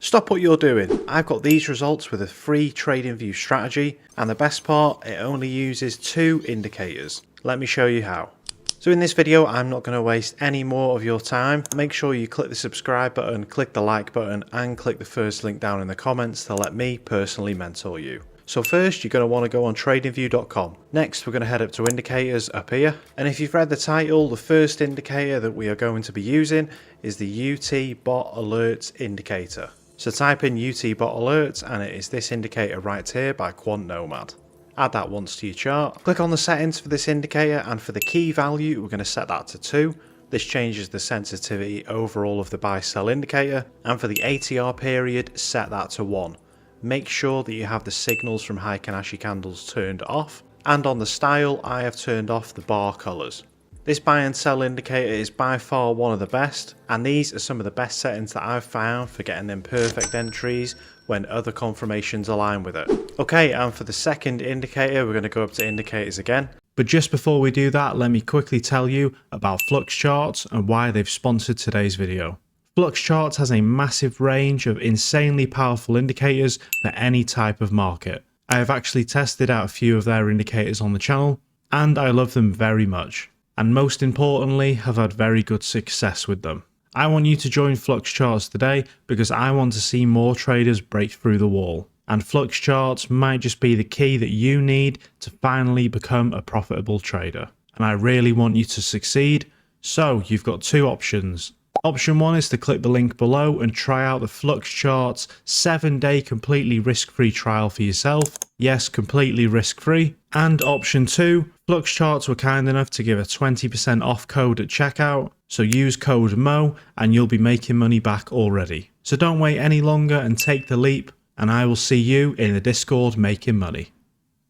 Stop what you're doing. I've got these results with a free TradingView strategy, and the best part, it only uses 2 indicators. Let me show you how. So in this video, I'm not going to waste any more of your time. Make sure you click the subscribe button, click the like button, and click the first link down in the comments to let me personally mentor you. So first, you're going to want to go on tradingview.com. Next, we're going to head up to indicators up here. And if you've read the title, the first indicator that we are going to be using is the UT Bot Alerts indicator. So type in UT Bot Alerts and it is this indicator right here by Quant Nomad. Add that once to your chart. Click on the settings for this indicator, and for the key value we're going to set that to 2. This changes the sensitivity overall of the buy sell indicator, and for the ATR period set that to 1. Make sure that you have the signals from Heikin-Ashi candles turned off, and on the style I have turned off the bar colours. This buy and sell indicator is by far one of the best, and these are some of the best settings that I've found for getting them perfect entries when other confirmations align with it. Okay, and for the second indicator we're going to go up to indicators again. But just before we do that, let me quickly tell you about Flux Charts and why they've sponsored today's video. Flux Charts has a massive range of insanely powerful indicators for any type of market. I have actually tested out a few of their indicators on the channel, and I love them very much. And most importantly, have had very good success with them. I want you to join Flux Charts today because I want to see more traders break through the wall. And Flux Charts might just be the key that you need to finally become a profitable trader. And I really want you to succeed, so you've got 2 options. Option 1 is to click the link below and try out the Flux Charts 7-day completely risk-free trial for yourself. Yes, completely risk-free. And option 2, Flux Charts were kind enough to give a 20% off code at checkout, so use code MO and you'll be making money back already. So don't wait any longer and take the leap, and I will see you in the Discord making money.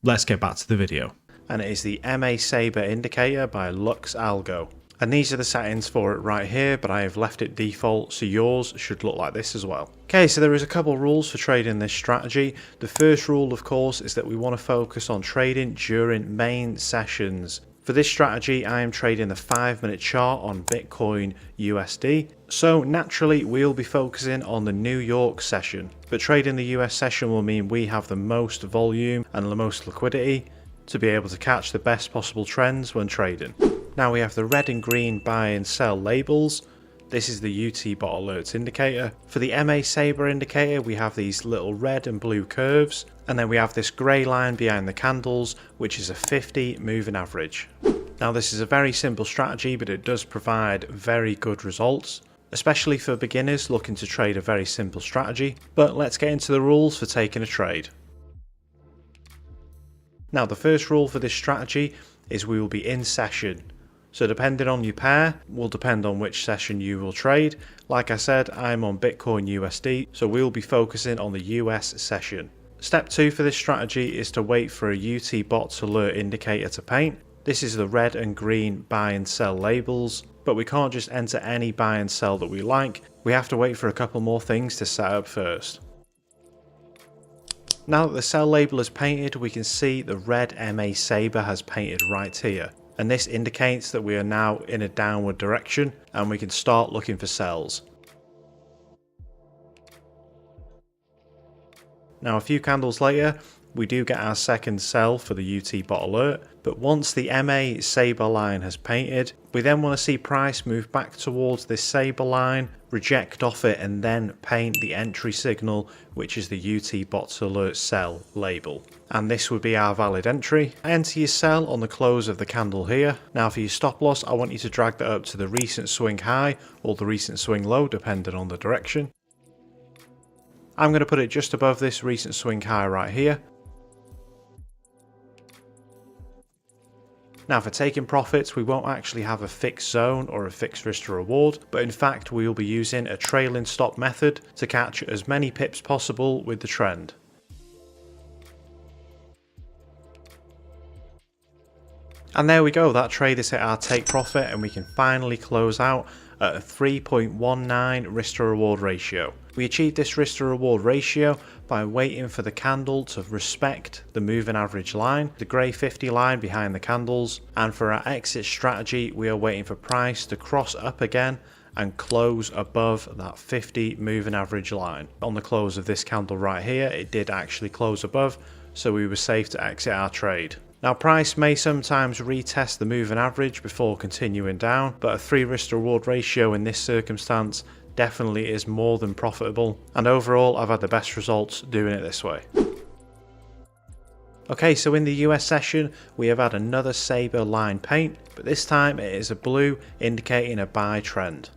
Let's get back to the video. And it is the MA Sabre indicator by Lux Algo. And these are the settings for it right here, but I have left it default, so yours should look like this as well. Okay, so there is a couple of rules for trading this strategy. The first rule, of course, is that we want to focus on trading during main sessions. For this strategy, I am trading the 5-minute chart on Bitcoin USD. So naturally, we'll be focusing on the New York session. But trading the US session will mean we have the most volume and the most liquidity to be able to catch the best possible trends when trading. Now we have the red and green buy and sell labels. This is the UT Bot Alerts indicator. For the MA Sabre indicator, we have these little red and blue curves, and then we have this grey line behind the candles, which is a 50 moving average. Now this is a very simple strategy, but it does provide very good results, especially for beginners looking to trade a very simple strategy. But let's get into the rules for taking a trade. Now the first rule for this strategy is we will be in session. So depending on your pair will depend on which session you will trade. Like I said, I'm on Bitcoin USD, so we'll be focusing on the US session. Step 2 for this strategy is to wait for a UT Bot Alert indicator to paint. This is the red and green buy and sell labels, but we can't just enter any buy and sell that we like. We have to wait for a couple more things to set up first. Now that the sell label is painted, we can see the red MA Sabre has painted right here. And this indicates that we are now in a downward direction and we can start looking for sells. Now a few candles later, we do get our second sell for the UT Bot Alert, but once the MA Sabre line has painted, we then want to see price move back towards this Sabre line, reject off it, and then paint the entry signal, which is the UT Bot Alert sell label. And this would be our valid entry. Enter your sell on the close of the candle here. Now for your stop loss, I want you to drag that up to the recent swing high or the recent swing low, depending on the direction. I'm going to put it just above this recent swing high right here. Now for taking profits, we won't actually have a fixed zone or a fixed risk to reward, but in fact we will be using a trailing stop method to catch as many pips possible with the trend. And there we go, that trade has hit our take profit and we can finally close out at a 3.19 risk to reward ratio. We achieved this risk to reward ratio by waiting for the candle to respect the moving average line, the grey 50 line behind the candles, and for our exit strategy we are waiting for price to cross up again and close above that 50 moving average line. On the close of this candle right here, it did actually close above, so we were safe to exit our trade. Now price may sometimes retest the moving average before continuing down, but a 3 risk to reward ratio in this circumstance definitely is more than profitable, and overall I've had the best results doing it this way. Okay, so in the US session we have had another saber line paint, but this time it is a blue indicating a buy trend.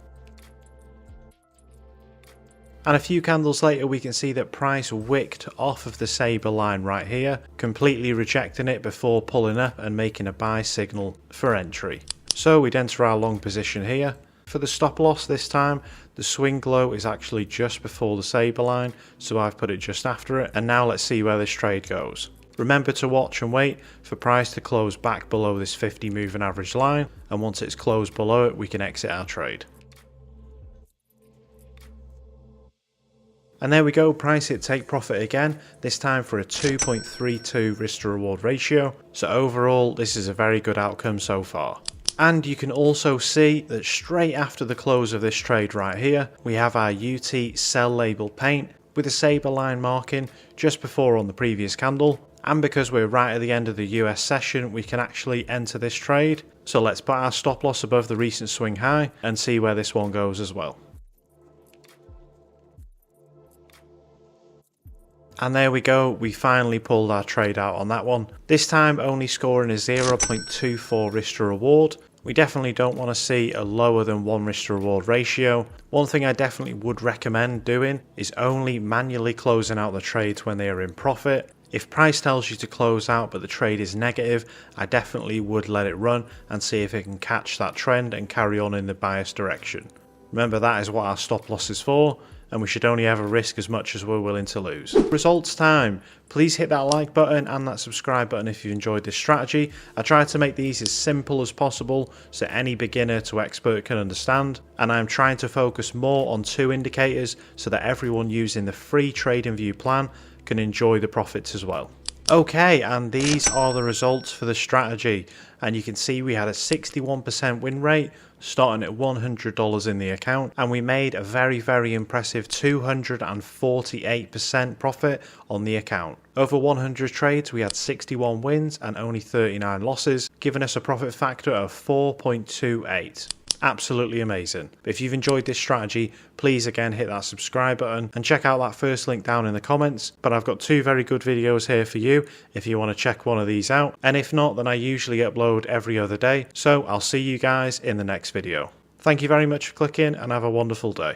And a few candles later we can see that price wicked off of the saber line right here, completely rejecting it before pulling up and making a buy signal for entry. So we'd enter our long position here. For the stop loss this time, the swing low is actually just before the saber line, so I've put it just after it, and now let's see where this trade goes. Remember to watch and wait for price to close back below this 50 moving average line, and once it's closed below it we can exit our trade. And there we go, price hit take profit again, this time for a 2.32 risk to reward ratio, so overall this is a very good outcome so far. And you can also see that straight after the close of this trade right here, we have our UT sell label paint with a saber line marking just before on the previous candle. And because we're right at the end of the US session, we can actually enter this trade. So let's put our stop loss above the recent swing high and see where this one goes as well. And there we go, we finally pulled our trade out on that one. This time only scoring a 0.24 risk to reward. We definitely don't want to see a lower than 1 risk to reward ratio. One thing I definitely would recommend doing is only manually closing out the trades when they are in profit. If price tells you to close out but the trade is negative, I definitely would let it run and see if it can catch that trend and carry on in the bias direction. Remember, that is what our stop loss is for, and we should only ever risk as much as we're willing to lose. Results time. Please hit that like button and that subscribe button if you enjoyed this strategy. I try to make these as simple as possible so any beginner to expert can understand, and I'm trying to focus more on 2 indicators so that everyone using the free TradingView plan can enjoy the profits as well. Okay, and these are the results for the strategy, and you can see we had a 61% win rate starting at $100 in the account, and we made a very impressive 248% profit on the account. Over 100 trades we had 61 wins and only 39 losses, giving us a profit factor of 4.28. Absolutely amazing. But if you've enjoyed this strategy, please again hit that subscribe button and check out that first link down in the comments. But I've got 2 very good videos here for you if you want to check one of these out, and if not, then I usually upload every other day, so I'll see you guys in the next video. Thank you very much for clicking and have a wonderful day.